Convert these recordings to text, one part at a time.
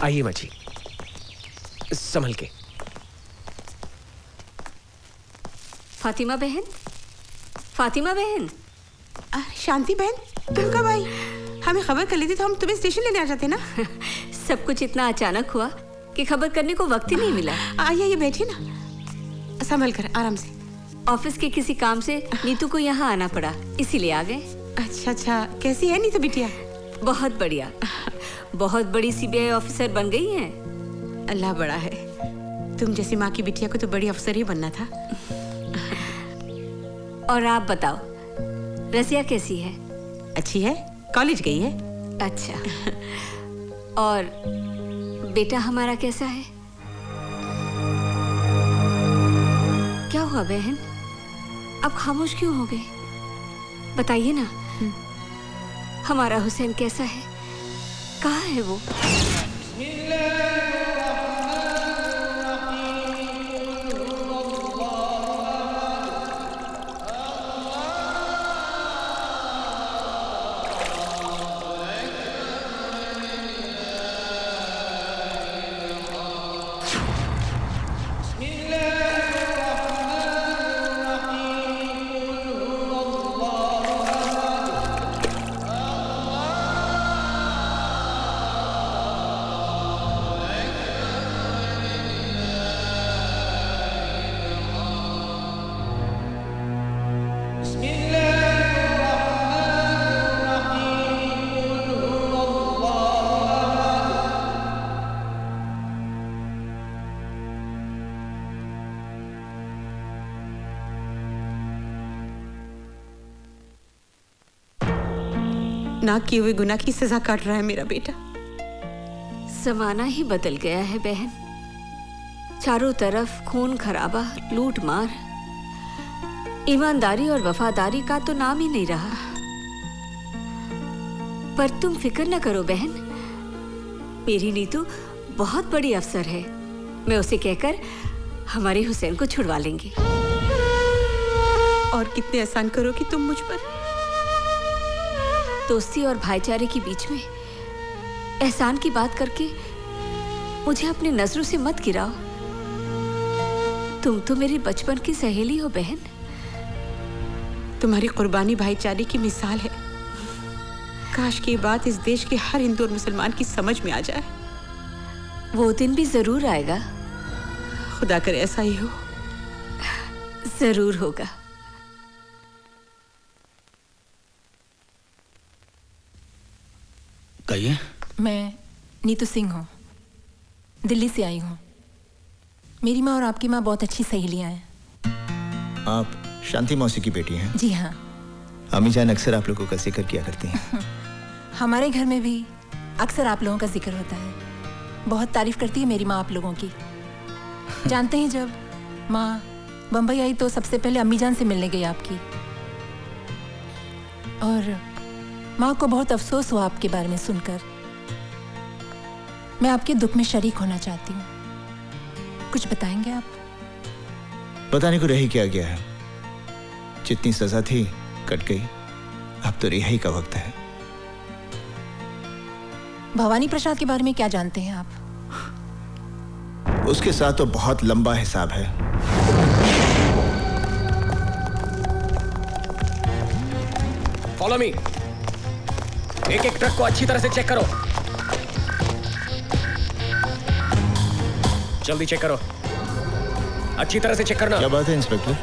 आइए मची, संभल के। फातिमा बहन, फातिमा बहन। शांति बहन, तुम कब आई? हमें खबर कर लेती तो हम तुम्हें स्टेशन लेने आ जाते ना। सब कुछ इतना अचानक हुआ कि खबर करने को वक्त ही नहीं मिला। आइए ये बैठिए ना, संभल कर, आराम से। ऑफिस के किसी काम से नीतू को यहाँ आना पड़ा, इसीलिए आ गए। अच्छा अच्छा, कैसी है नीतू बिटिया? बहुत बढ़िया, बहुत बड़ी सीबीआई ऑफिसर बन गई हैं। अल्लाह बड़ा है, तुम जैसी माँ की बिटिया को तो बड़ी अफसर ही बनना था। और आप बताओ, रज़िया कैसी है? अच्छी है, कॉलेज गई है। अच्छा, और बेटा हमारा कैसा है? क्या हुआ बहन, आप खामोश क्यों हो गए? बताइए ना, हमारा हुसैन कैसा है? कहाँ है वो? ना किए हुए गुनाह की सजा काट रहा है मेरा बेटा। जमाना ही बदल गया है बहन, चारों तरफ खून खराबा, लूट मार, ईमानदारी और वफादारी का तो नाम ही नहीं रहा। पर तुम फिक्र न करो बहन, मेरी नीतू बहुत बड़ी अफसर है। मैं उसे कहकर हमारे हुसैन को छुड़वा लेंगी। और कितने एहसान करो कि तुम मुझ पर। दोस्ती और भाईचारे के बीच में एहसान की बात करके मुझे अपनी नजरों से मत गिराओ। तुम तो मेरी बचपन की सहेली हो बहन। तुम्हारी कुर्बानी भाईचारे की मिसाल है। काश की बात इस देश के हर हिंदू और मुसलमान की समझ में आ जाए। वो दिन भी जरूर आएगा। खुदा करे ऐसा ही हो। जरूर होगा। कहिए। मैं नीतू सिंह हूँ, दिल्ली से आई हूँ। मेरी माँ और आपकी माँ बहुत अच्छी सहेलियाँ हैं। आप शांति मौसी की बेटी हैं? जी हाँ। अम्मी जान अक्सर आप लोगों का जिक्र किया करती हैं। हमारे घर में भी अक्सर आप लोगों का जिक्र होता है। बहुत तारीफ करती है मेरी माँ आप लोगों की। जानते हैं, जब माँ बम्बई आई तो सबसे पहले अम्मी जान से मिलने गई आपकी, और माँ को बहुत अफसोस हुआ आपके बारे में सुनकर। मैं आपके दुख में शरीक होना चाहती हूँ। कुछ बताएंगे आप? बताने को रही क्या गया है। जितनी सजा थी कट गई, अब तो रिहाई का वक्त है। भवानी प्रसाद के बारे में क्या जानते हैं आप? उसके साथ तो बहुत लंबा हिसाब है। Follow me. एक एक ट्रक को अच्छी तरह से चेक करो। जल्दी चेक करो, अच्छी तरह से चेक करना। क्या बात है इंस्पेक्टर?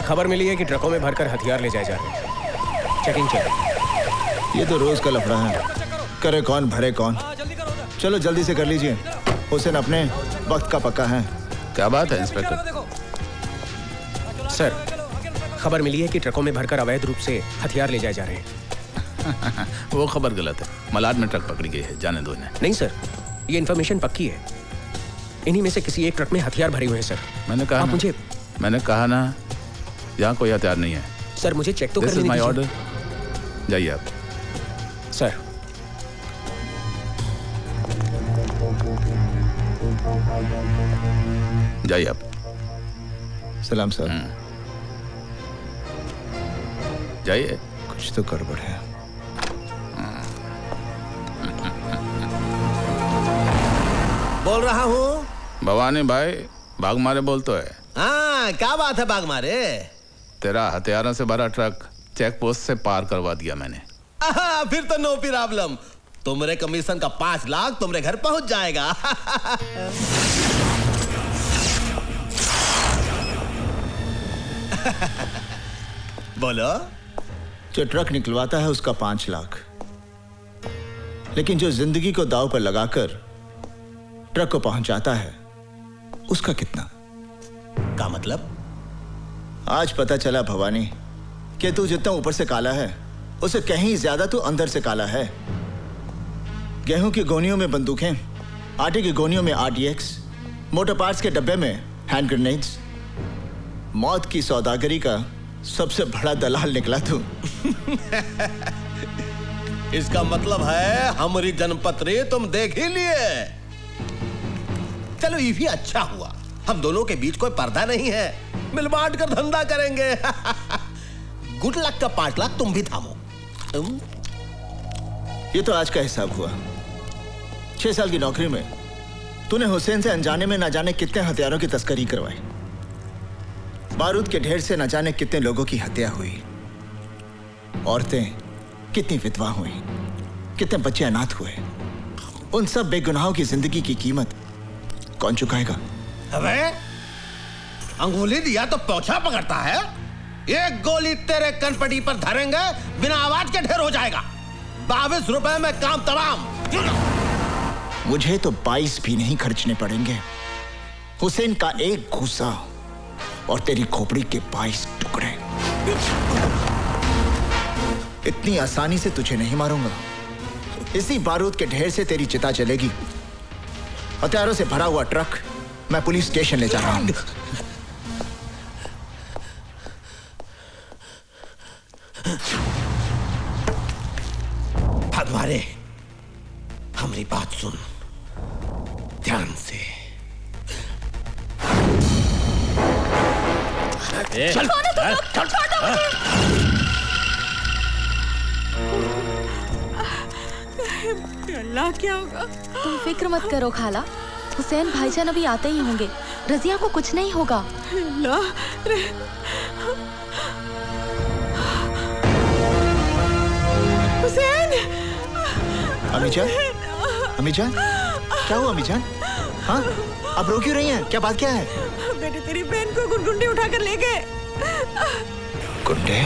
खबर मिली है कि ट्रकों में भरकर हथियार ले जाए जा रहे हैं। चेकिंग चलो। ये तो रोज का लफड़ा है। करे कौन भरे कौन। चलो जल्दी से कर लीजिए। हुसैन अपने वक्त का पक्का है। क्या बात है इंस्पेक्टर? सर, खबर मिली है कि ट्रकों में भरकर अवैध रूप से हथियार ले जाए जा रहे हैं। वो खबर गलत है। मलाड में ट्रक पकड़ी गई है, जाने दो इन्हें। नहीं सर, ये इन्फॉर्मेशन पक्की है। इन्हीं में से किसी एक ट्रक में हथियार भरे हुए हैं सर। मैंने कहा मुझे मैंने कहा ना, यहाँ कोई हथियार नहीं है। सर मुझे चेक तो करने दीजिए। This is my order. जाइए आप। सर, जाइए आप। सलाम सर। जाइए। कुछ तो गड़बड़ है। बोल रहा हूँ। भवानी भाई भाग मारे बोल तो है। हाँ, क्या बात है बाग मारे? तेरा हथियारों से भरा ट्रक चेक पोस्ट से पार करवा दिया मैंने। फिर तो नो प्रॉब्लम। तुम्हारे कमीशन का 5 लाख तुम्हारे घर पहुंच जाएगा। बोलो। जो ट्रक निकलवाता है उसका 5 लाख, लेकिन जो जिंदगी को दांव पर लगाकर ट्रक को पहुंचाता है उसका कितना? का मतलब? आज पता चला भवानी कि तू जितना ऊपर से काला है उससे कहीं ज्यादा तू अंदर से काला है। गेहूं की गोनियों में बंदूकें, आटे की गोनियों में RDX, मोटर पार्ट्स के डब्बे में हैंड ग्रेनेड्स। मौत की सौदागरी का सबसे बड़ा दलाल निकला तू। इसका मतलब है हमारी जनपत्री तुम देख ही लिए। चलो ये भी अच्छा हुआ, हम दोनों के बीच कोई पर्दा नहीं है, मिल बांट कर धंधा करेंगे। गुड लक का 5 लाख तुम भी थामो। ये तो आज का हिसाब हुआ। 6 साल की नौकरी में तूने हुसैन से अनजाने में ना जाने कितने हथियारों की तस्करी करवाई, बारूद के ढेर से न जाने कितने लोगों की हत्या हुई, औरतें कितनी विधवा हुई, कितने बच्चे अनाथ हुए। उन सब बेगुनाहों की जिंदगी की कीमत कौन चुकाएगा? अबे अंगुली दिया तो पोछा पकड़ता है। एक गोली तेरे कनपटी पर धरेंगे बिना आवाज के ढेर हो जाएगा। 22 रुपए में काम तमाम। मुझे तो 22 भी नहीं खर्चने पड़ेंगे। हुसैन का एक घूसा और तेरी खोपड़ी के 22 टुकड़े। इतनी आसानी से तुझे नहीं मारूंगा। इसी बारूद के ढेर से तेरी चिता जलेगी। हथियारों से भरा हुआ ट्रक मैं पुलिस स्टेशन ले जा रहा हूं। भगवारे, हमारी बात सुन ध्यान से। चल, अल्लाह क्या होगा? तुम फिक्र मत करो खाला, हुसैन भाईजान अभी आते ही होंगे। रजिया को कुछ नहीं होगा। हुसैन! अमीजान, अमीजान, क्या हुआ अमीजान? हाँ, अब रो क्यों रही हैं? क्या बात क्या है? बेटे तेरी बहन को गुंडे उठाकर ले गए। गुंडे?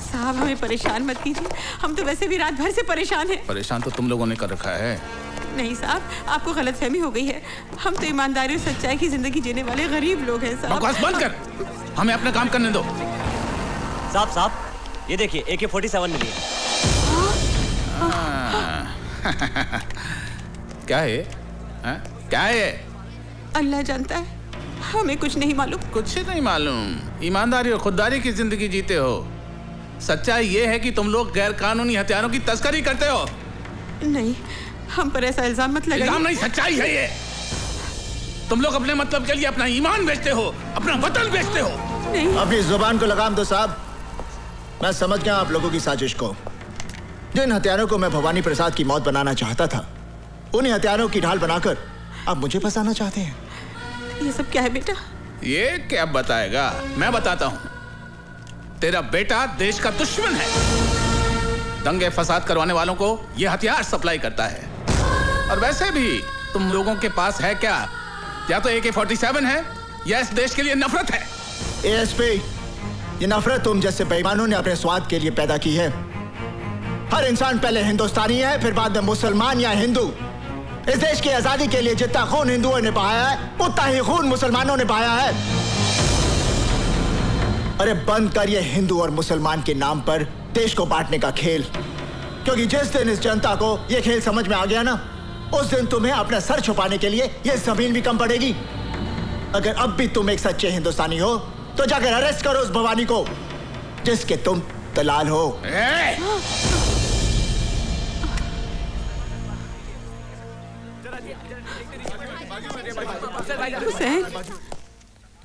साहब हमें परेशान मत कीजिए, हम तो वैसे भी रात भर से परेशान हैं। परेशान तो तुम लोगों ने कर रखा है। नहीं साहब, आपको गलतफहमी हो गई है। हम तो ईमानदारी और सच्चाई की जिंदगी जीने वाले गरीब लोग हैं साहब। बकवास बंद कर, हमें अपना काम करने दो। साहब ये देखिए AK-47 मिली है। क्या है? क्या है? अल्लाह जानता है, हमें कुछ नहीं मालूम। कुछ नहीं मालूम? ईमानदारी और खुददारी की जिंदगी जीते हो। सच्चाई ये है कि तुम लोग गैर कानूनी हथियारों की तस्करी करते हो। नहीं, हम पर ऐसा इल्जाम मत लगाइए। इल्जाम नहीं, सच्चाई है ये। तुम लोग अपने मतलब के लिए अपना ईमान बेचते हो, अपना वतन बेचते हो। नहीं। अपनी जुबान को लगाम दो साहब। मैं समझ गया आप लोगों की साजिश को। जिन हथियारों को मैं भवानी प्रसाद की मौत बनाना चाहता था, उन्हीं हथियारों की ढाल बनाकर आप मुझे फंसाना चाहते हैं। ये सब क्या है बेटा? ये क्या बताएगा, मैं बताता हूं। तेरा बेटा देश का दुश्मन है। दंगे फसाद करवाने वालों को यह हथियार सप्लाई करता है। और वैसे भी तुम लोगों के पास है क्या? या तो AK-47 है या इस देश के लिए नफरत है। ASP, ये नफरत तुम जैसे बेईमानों ने अपने स्वाद के लिए पैदा की है। हर इंसान पहले हिंदुस्तानी है, फिर बाद में मुसलमान या हिंदू। इस देश की आजादी के लिए जितना खून हिंदुओं ने बहाया है, उतना ही खून मुसलमानों ने बहाया है। अरे बंद कर ये हिंदू और मुसलमान के नाम पर देश को बांटने का खेल। क्योंकि जिस दिन इस जनता को ये खेल समझ में आ गया ना, उस दिन तुम्हें अपना सर छुपाने के लिए ये जमीन भी कम पड़ेगी। अगर अब भी तुम एक सच्चे हिंदुस्तानी हो तो जाकर अरेस्ट करो उस भवानी को जिसके तुम दलाल हो। हुसैन,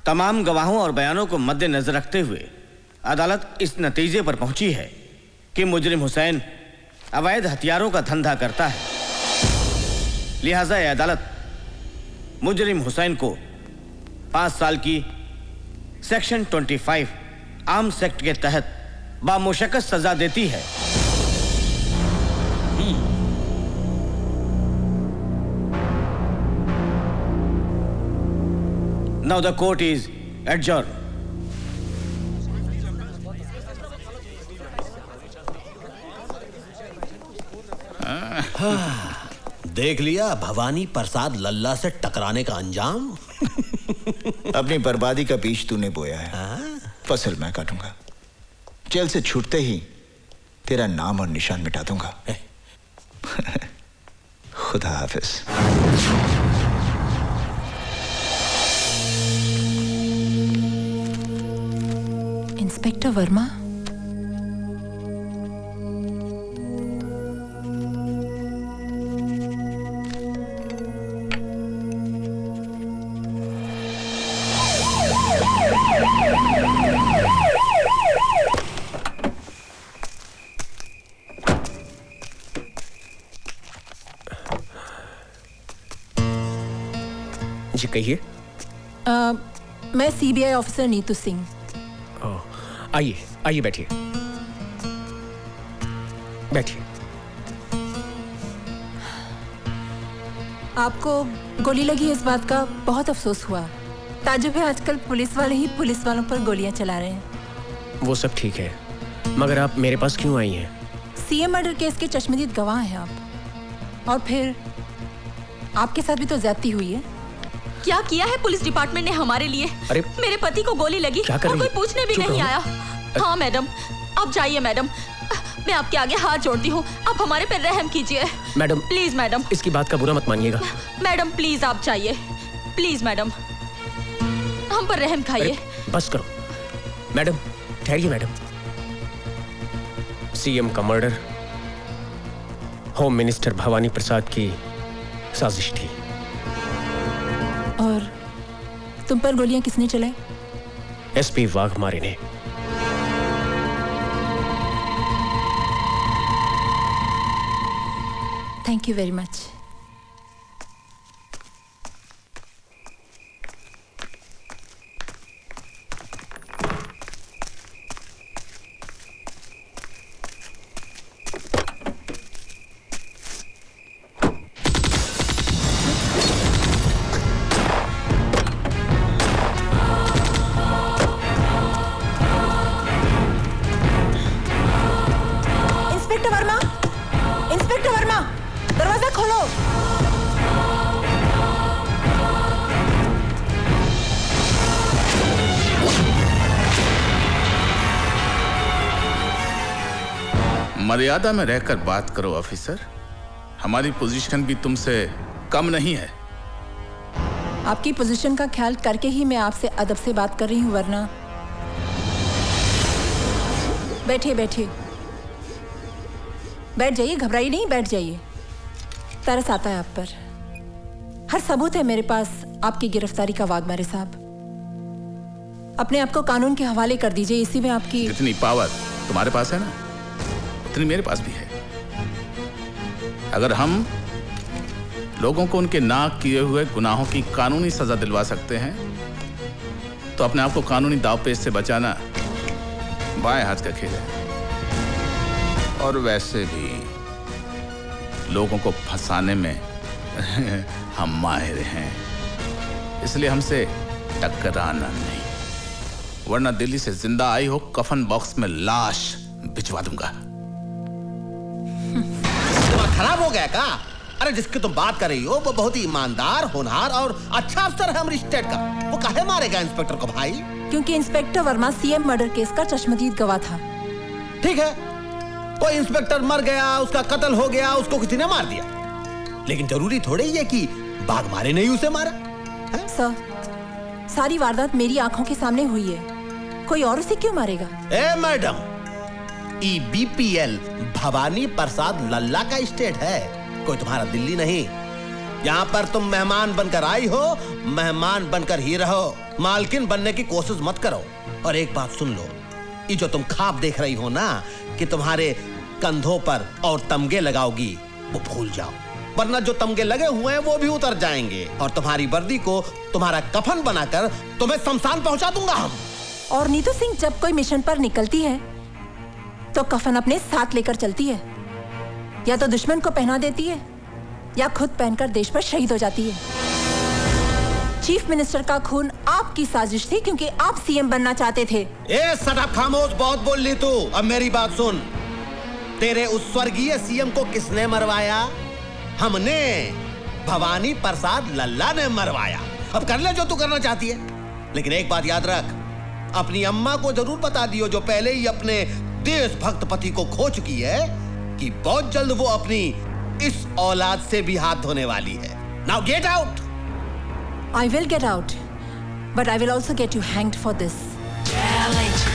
तमाम गवाहों और बयानों को मद्देनजर रखते हुए अदालत इस नतीजे पर पहुंची है कि मुजरिम हुसैन अवैध हथियारों का धंधा करता है। लिहाजा यह अदालत मुजरिम हुसैन को 5 साल की सेक्शन 25 आर्म्स एक्ट के तहत बामुशक्कत सजा देती है। Now the court is adjourned. देख लिया भवानी प्रसाद लल्ला से टकराने का अंजाम। अपनी बर्बादी का बीज तूने बोया है, फसल मैं काटूंगा। जेल से छूटते ही तेरा नाम और निशान मिटा दूंगा। खुदा हाफिज। इंस्पेक्टर वर्मा, जी कहिए। मैं CBI ऑफिसर नीतू सिंह। आइए आइए, बैठिए बैठिए। आपको गोली लगी इस बात का बहुत अफसोस हुआ। ताजुब है, आजकल पुलिस वाले ही पुलिस वालों पर गोलियां चला रहे हैं। वो सब ठीक है, मगर आप मेरे पास क्यों आई हैं? CM मर्डर केस के चश्मदीद गवाह हैं आप। और फिर आपके साथ भी तो ज्यादती हुई है। क्या किया है पुलिस डिपार्टमेंट ने हमारे लिए? अरे मेरे पति को गोली लगी और कोई पूछने भी नहीं आया। हाँ मैडम, आप जाइए मैडम, मैं आपके आगे हाथ जोड़ती हूँ, आप हमारे पे रहम कीजिए मैडम। प्लीज मैडम, इसकी बात का बुरा मत मानिएगा। मैडम प्लीज आप जाइए, प्लीज मैडम, हम पर रहम खाइए। बस करो मैडम, ठहरिए मैडम। CM का मर्डर होम मिनिस्टर भवानी प्रसाद की साजिश थी। और तुम पर गोलियां किसने चलाई? SP वाघमारे ने। Thank you very much. Inspector Verma, दरवाजा खोलो। मर्यादा में रहकर बात करो ऑफिसर, हमारी पोजीशन भी तुमसे कम नहीं है। आपकी पोजीशन का ख्याल करके ही मैं आपसे अदब से बात कर रही हूँ, वरना। बैठिए बैठिए, बैठ जाइए, घबराइए नहीं, बैठ जाइए। तरस आता है आप पर। हर सबूत है मेरे पास आपकी गिरफ्तारी का, वाघमारे साहब। अपने आप को कानून के हवाले कर दीजिए, इसी में आपकी जितनी पावर तुम्हारे पास है ना, उतनी मेरे पास भी है। अगर हम लोगों को उनके ना किए हुए गुनाहों की कानूनी सजा दिलवा सकते हैं, तो अपने आप को कानूनी दांवपेच से बचाना बाएं हाथ का खेल है। और वैसे भी लोगों को फंसाने में हम माहिर हैं, इसलिए हमसे टकराना नहीं, वरना दिल्ली से जिंदा आई हो कफन बॉक्स में लाश भिजवा दूंगा। खराब हो गया का? अरे जिसकी तुम बात कर रही हो वो बहुत ही ईमानदार, होनहार और अच्छा अफसर है हमारी स्टेट का। वो काहे मारेगा इंस्पेक्टर को भाई? क्योंकि inspector Verma CM murder case का चश्मदीद गवाह था। ठीक है, कोई इंस्पेक्टर मर गया, उसका कत्ल हो गया, उसको किसी ने मार दिया, लेकिन जरूरी थोड़े ही है कि वाघमारे ने ही उसे मारा। सर, सारी वारदात मेरी आंखों के सामने हुई है, कोई और उसे क्यों मारेगा? ए मैडम, EBPL भवानी प्रसाद लल्ला का स्टेट है, कोई तुम्हारा दिल्ली नहीं। यहाँ पर तुम मेहमान बनकर आई हो, मेहमान बनकर ही रहो, मालकिन बनने की कोशिश मत करो। और एक बात सुन लो, ये जो तुम ख्वाब देख रही हो ना कि तुम्हारे कंधों पर और तमगे लगाओगी, वो भूल जाओ, वरना जो तमगे लगे हुए हैं वो भी उतर जाएंगे और तुम्हारी वर्दी को तुम्हारा कफन बनाकर तुम्हें शमशान पहुंचा दूंगा हम। और नीतू सिंह जब कोई मिशन पर निकलती है तो कफन अपने साथ लेकर चलती है, या तो दुश्मन को पहना देती है या खुद पहनकर देश पर शहीद हो जाती है। चीफ मिनिस्टर का खून आपकी साजिश थी, क्योंकि आप सीएम बनना चाहते थे। ए सदा खामोश, बहुत बोल ली तू। अब मेरी बात सुन, तेरे उस स्वर्गीय सीएम को किसने मरवाया? हमने, भवानी प्रसाद लल्ला ने मरवाया। अब कर ले जो तू करना चाहती है, लेकिन एक बात याद रख, अपनी अम्मा को जरूर बता दियो, जो पहले ही अपने देशभक्त पति को खो चुकी है, कि बहुत जल्द वो अपनी इस औलाद से भी हाथ धोने वाली है। Now get out. I will get out, but I will also get you hanged for this. Challenge.